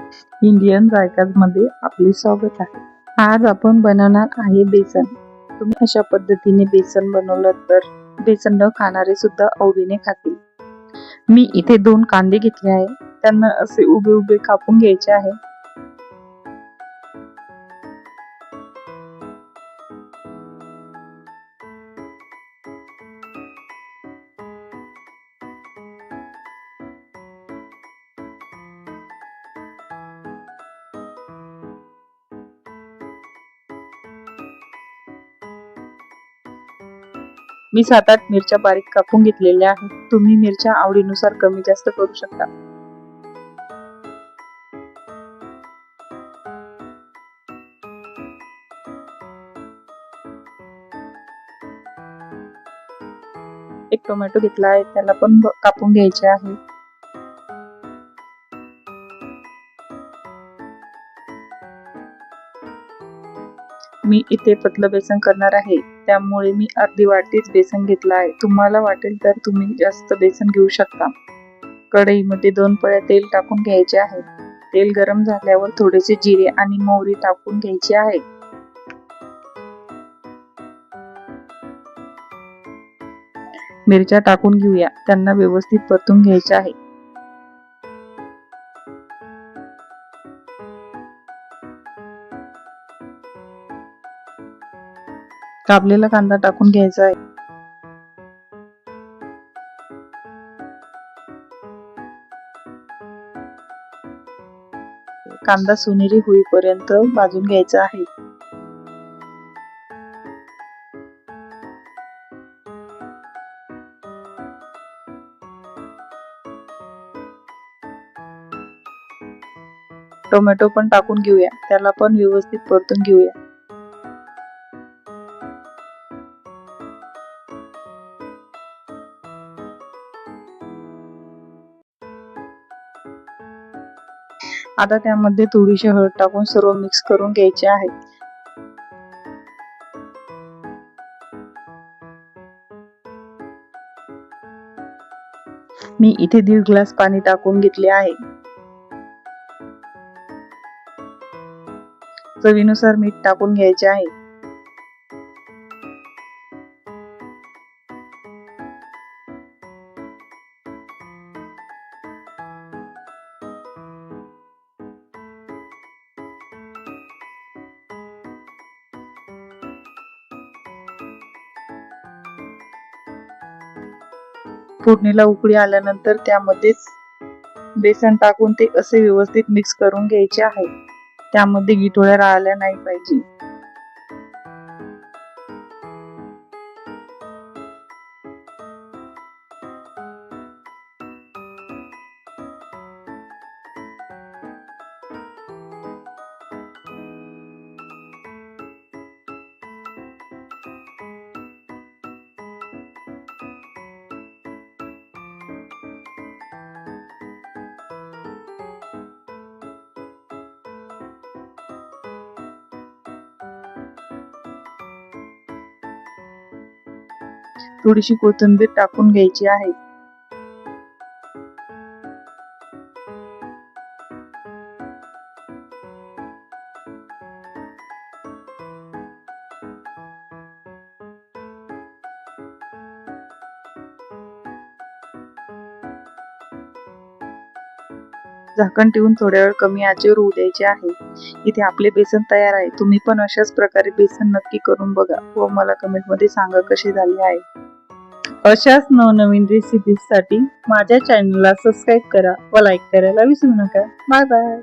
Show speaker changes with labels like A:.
A: Indian जायकाज मध्ये आपले स्वागत आहे। आज आपण बनवणार आहे बेसन। तुम्ही अशा पद्धतीने बेसन बनवलं तर बेसन न खाणारे सुद्धा आवडीने खातील। मी इथे 2 कांदे घेतले आहे, त्यांना असे उभे उभे कापून घ्यायचे आहे। मी 7-8 मिरच्या बारीक कापून घेतलेल्या आहेत। तुम्ही मिरच्या आवडीनुसार कमी जास्त करू शकता। एक टोमॅटो घेतला आहे, त्याला पण कापून घ्यायचे आहे। मी इथे पतलं बेसन करणार आहे, त्यामुळे मी अर्धी वाटीच बेसन घेतला आहे। तुम्हाला वाटेल तर तुम्ही जास्त बेसन घेऊ शकता। कढईमध्ये 2 पळ्या तेल टाकून घ्यायचे आहे। तेल गरम झाल्यावर थोडेसे जिरे आणि मोहरी टाकून घ्यायची आहे। मिरच्या टाकून घेऊया, त्यांना व्यवस्थित परतून घ्यायचे आहे। कापलेला कांदा टाकून घ्यायचा आहे। कांदा सोनेरी होईपर्यंत भाजून घ्यायचा आहे। टोमॅटो पण टाकून घेऊया, त्याला पण व्यवस्थित परतून घेऊया। आता त्यामध्ये थोडीशी हळद टाकून सर्व मिक्स करून घ्यायचे आहे। मी इथे 1.5 ग्लास पाणी टाकून घेतले आहे। चवीनुसार मीठ टाकून घ्यायचे आहे। फोडणीला उकळी आल्यानंतर त्यामध्ये बेसन टाकून ते असे व्यवस्थित मिक्स करून घ्यायचे आहे। त्यामध्ये गिठोळ्या राहिल्या नाही पाहिजे। थोडीशी कोथिंबीर टाकून घ्यायची आहे। झाकण ठेवून थोड्या वेळ कमी आचेवर होऊ द्यायचे आहे। इथे आपले बेसन तयार आहे। तुम्ही पण अशाच प्रकारे बेसन नक्की करून बघा व मला कमेंट मध्ये सांगा कशी झाली आहे। अशाच नवनवीन रेसिपीज साठी माझ्या चॅनलला सबस्क्राईब करा व लाईक करायला विसरू नका। Bye bye.